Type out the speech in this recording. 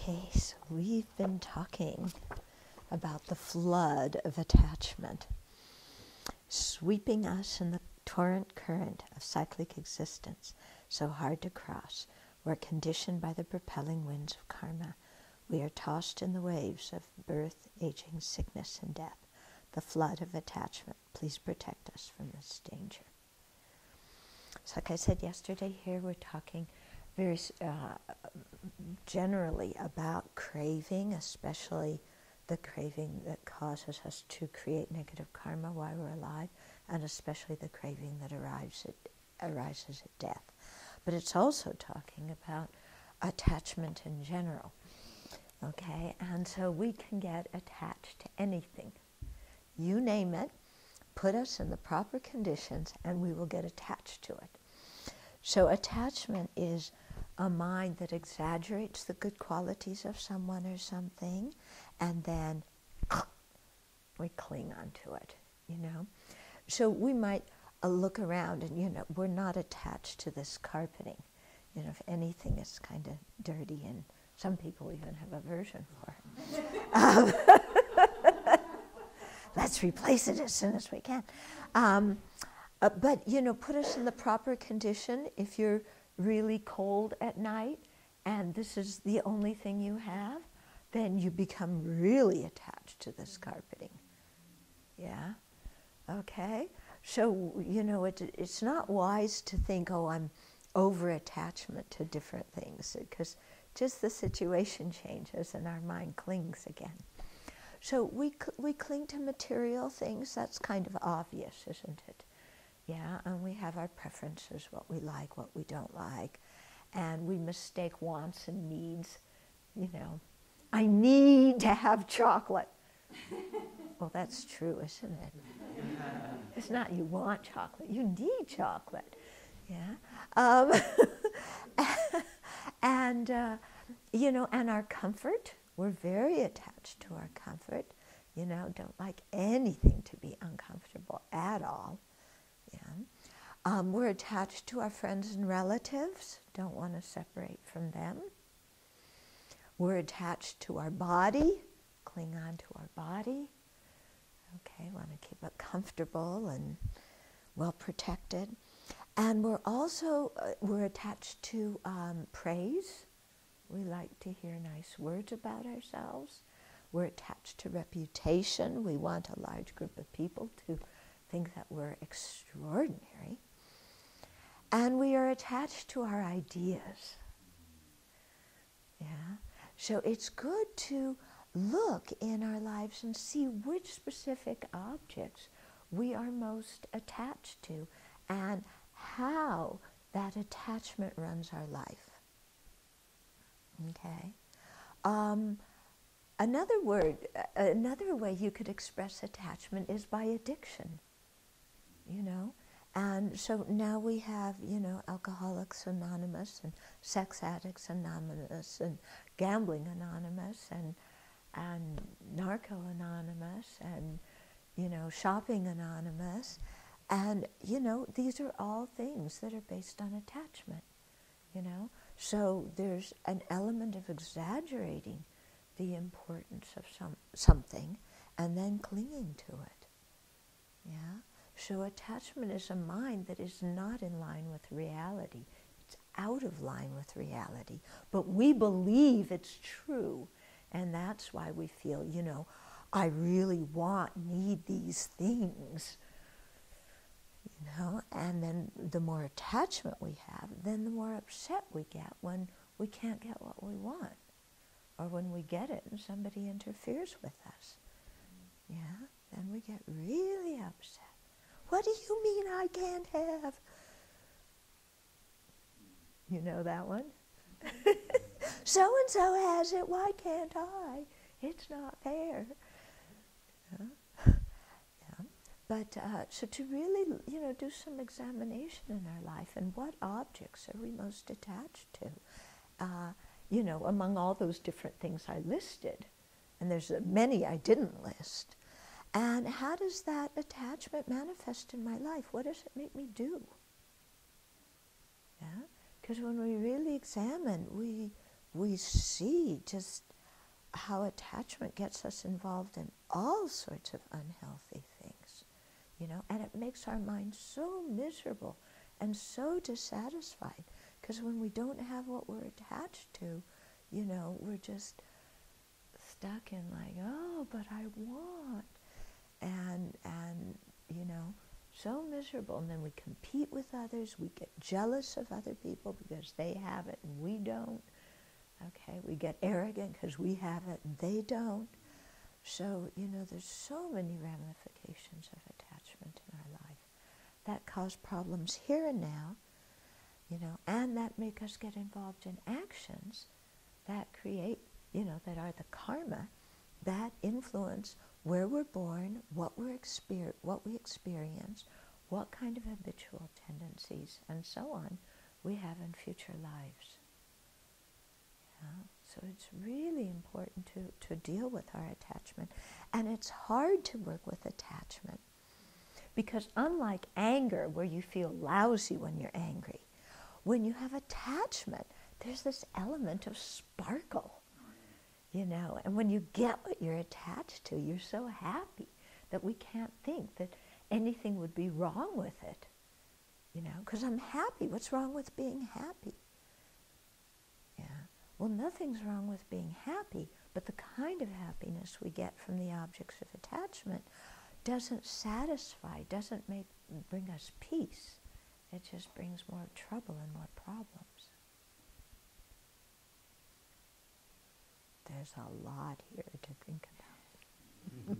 Okay, so we've been talking about the flood of attachment, sweeping us in the torrent current of cyclic existence, so hard to cross. We're conditioned by the propelling winds of karma. We are tossed in the waves of birth, aging, sickness, and death. The flood of attachment. Please protect us from this danger. So like I said yesterday, here we're talking very generally about craving, especially the craving that causes us to create negative karma while we're alive, and especially the craving that arises at death. But it's also talking about attachment in general. Okay, and so we can get attached to anything. You name it, put us in the proper conditions, and we will get attached to it. So attachment is a mind that exaggerates the good qualities of someone or something, and then we cling onto it, you know. So we might look around and, you know, we're not attached to this carpeting. You know, if anything, it's kind of dirty, and some people even have aversion for it. Let's replace it as soon as we can. But, you know, put us in the proper condition. If you're really cold at night and this is the only thing you have, then you become really attached to this carpeting. Yeah? Okay? So, you know, it's not wise to think, oh, I'm over-attachment to different things, because just the situation changes and our mind clings again. So we cling to material things. That's kind of obvious, isn't it? Yeah, and we have our preferences, what we like, what we don't like, and we mistake wants and needs. You know, I need to have chocolate. Well, that's true, isn't it? It's not you want chocolate, you need chocolate. Yeah, and you know, and our comfort. We're very attached to our comfort. You know, don't like anything to be uncomfortable at all. Yeah. We're attached to our friends and relatives, don't want to separate from them. We're attached to our body, cling on to our body. Okay, want to keep it comfortable and well protected. And we're also, we're attached to praise. We like to hear nice words about ourselves. We're attached to reputation. We want a large group of people to think that we're extraordinary. And we are attached to our ideas. Yeah. So it's good to look in our lives and see which specific objects we are most attached to and how that attachment runs our life. Okay. Another way you could express attachment is by addiction. You know, and so now we have, you know, Alcoholics Anonymous and Sex Addicts Anonymous and Gambling Anonymous and Narco Anonymous and, you know, Shopping Anonymous. And, you know, these are all things that are based on attachment, you know. So there's an element of exaggerating the importance of something and then clinging to it, yeah. So attachment is a mind that is not in line with reality. It's out of line with reality. But we believe it's true. And that's why we feel, you know, I really need these things. You know, and then the more attachment we have, then the more upset we get when we can't get what we want. Or when we get it and somebody interferes with us. Yeah, then we get really upset. What do you mean I can't have? You know that one? So-and-so has it, why can't I? It's not fair. Yeah. Yeah. But so to really, you know, do some examination in our life and what objects are we most attached to? You know, among all those different things I listed, and there's many I didn't list. And how does that attachment manifest in my life? What does it make me do? Yeah? Because when we really examine, we we see just how attachment gets us involved in all sorts of unhealthy things, you know, and it makes our mind so miserable and so dissatisfied, because when we don't have what we're attached to, you know, we're just stuck in like, oh, but I want, and you know, so miserable. And then we compete with others, we get jealous of other people because they have it and we don't. Okay, we get arrogant because we have it and they don't. So, you know, there's so many ramifications of attachment in our life that cause problems here and now, you know, and that make us get involved in actions that create, you know, that are the karma that influence where we're born, what we experience, what kind of habitual tendencies, and so on we have in future lives. Yeah? So it's really important to deal with our attachment. And it's hard to work with attachment because unlike anger, where you feel lousy when you're angry, when you have attachment, there's this element of sparkle, you know, and when you get what you're attached to, you're so happy that we can't think that anything would be wrong with it, you know, because I'm happy. What's wrong with being happy? Yeah. Well, nothing's wrong with being happy, but the kind of happiness we get from the objects of attachment doesn't satisfy, doesn't bring us peace. It just brings more trouble and more problems. There's a lot here to think about.